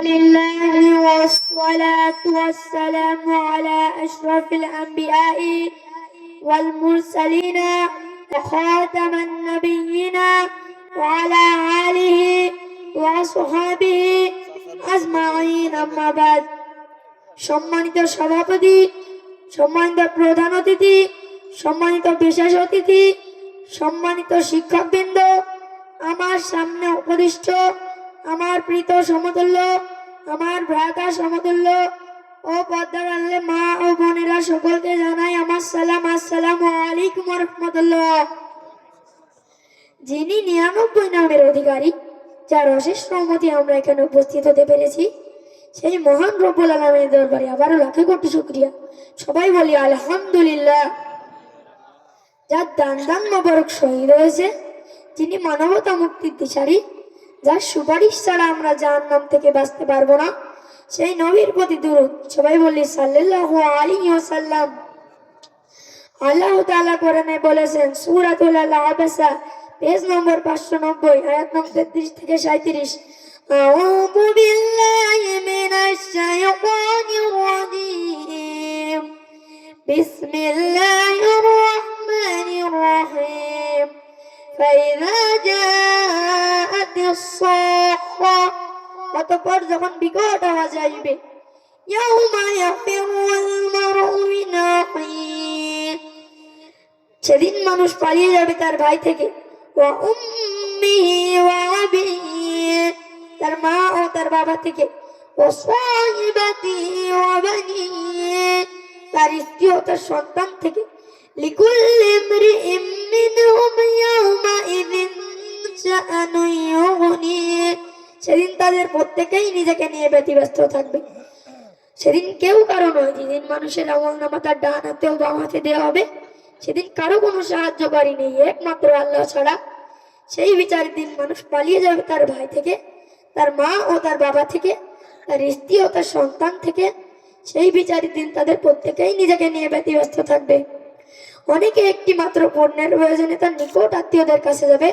لله والصلاة والسلام على أشرف الأنبياء والمرسلين وخاتم النبيين وعلى آله وصحبه أجمعين أما بعد সম্মানিত সভাপতি, সম্মানিত প্রধান অতিথি, সম্মানিত বিশেষ অতিথি, সম্মানিত শিক্ষকবৃন্দ, আমার সামনে উপবিষ্ট আমার প্রীত সমতুল্য, আমার ভ্রাতা সমতুল্য ও পর্দার আড়ালে মা ও বোনেরা, সকলকে জানাই আমার সালাম। আসসালামু আলাইকুম ওয়া রাহমাতুল্লাহ। যিনি 99 নামের অধিকারী, যার অশেষ রহমতে আমরা এখানে উপস্থিত হতে পেরেছি, সেই মহান রব্বুল আলামিনের দরবারে আবারও লাখে কোটি শুকরিয়া। সবাই বলি আলহামদুলিল্লাহ। যার দান দান মোবারক শহীদ হয়েছে, যিনি মানবতা মুক্তির দিশারি, যার সুপারিশ ছাড়া আমরা জাহান্নাম থেকে বাঁচতে পারবো না, সেই নবীর প্রতি দুরূদ। সবাই বলি সাল্লাল্লাহু আলাইহি ওয়াসাল্লাম। আল্লাহ তাআলা কোরআনে বলেছেন, সূরাতুল আল-আবাসা পেজ নম্বর 590, আয়াত নম্বর 33 থেকে 37, আউযু বিল্লাহি মিনাশ শাইতানির রাজীম, বিসমিল্লাহির রাহমানির রাহিম, ফাইযা জাআতিস সাখা, অতঃপর যখন বিকট আওয়াজ আসবে, ইয়াউমা ইয়াফিরুল মারউ মিন আখিহি, সেদিন মানুষ পালিয়ে যাবে তার ভাই থেকে, ওয়া উম্মিহি ওয়া আবিহি, তার মা ও তার বাবা থেকে, ওয়া সাহিবাতিহি ওয়া বানিহি, তার স্ত্রী ও তার সন্তান থেকে, লিকুল্লি ইমরিইম মিনহুম ইয়াওমাইযিন শাআনুন ইউগনিহি, সেদিন তাদের প্রত্যেকেই নিজেকে নিয়ে ব্যতিব্যস্ত থাকবে। সেদিন কেউ কারো নয়, যেদিন মানুষের আমলনামা তার ডান হাতে ও বাম হাতে দেওয়া হবে, সেদিন কারো কোনো সাহায্যকারী নেই একমাত্র আল্লাহ ছাড়া। সেই বিচারের দিন মানুষ পালিয়ে যাবে তার ভাই থেকে, তার মা ও তার বাবা থেকে, তার স্ত্রী ও তার সন্তান থেকে। সেই বিচারের দিন তাদের প্রত্যেকেই নিজেকে নিয়ে ব্যতিব্যস্ত থাকবে। অনেকে একটি মাত্র পণ্যের প্রয়োজনে তার নিকট আত্মীয়দের কাছে যাবে,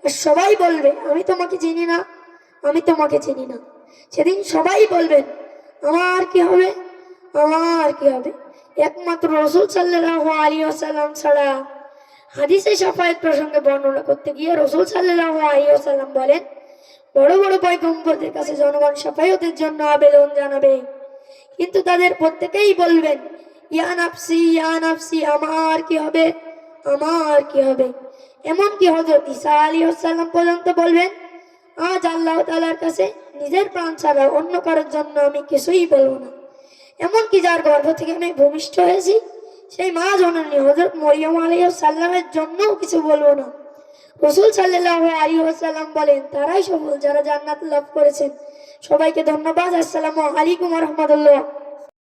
আর সবাই বলবে, আমি তোমাকে চিনি না, আমি তোমাকে চিনি না। সেদিন সবাই বলবেন, আমার কি হবে, আমার কি হবে। একমাত্র রাসূল সাল্লাল্লাহু আলাইহি ওয়াসাল্লাম ছাড়া। হাদিসে শাফায়াত প্রসঙ্গে বর্ণনা করতে গিয়ে রাসূল সাল্লাল্লাহু আলাইহি ওয়াসাল্লাম বলেন, বড় বড় পয়গম্বরদের কাছে জনগণ শাফায়াতের জন্য আবেদন জানাবে, কিন্তু তাদের প্রত্যেকেই বলবেন, ইয়া নাফসি ইয়া নাফসি, আমার কি হবে, আমার কি হবে। এমনকি হযরত ঈসা আলাইহিস সালাম পর্যন্ত বলবেন, আজ আল্লাহ তাআলার কাছে নিজের প্রাণ ছাড়া অন্য কারোর জন্য আমি কিছুই বলবো না। এমনকি যার গর্ভ থেকে আমি ভূমিষ্ঠ হয়েছি, সেই মা জননী হযরত মরিয়ম আলাইহিস সালামের জন্যও কিছু বলবো না। রাসূল সাল্লাল্লাহু আলাইহি ওয়াসাল্লাম বলেন, তারাই সফল যারা জান্নাত লাভ করেছেন। সবাইকে ধন্যবাদ। আসসালামু আলাইকুম ওয়া রাহমাতুল্লাহ।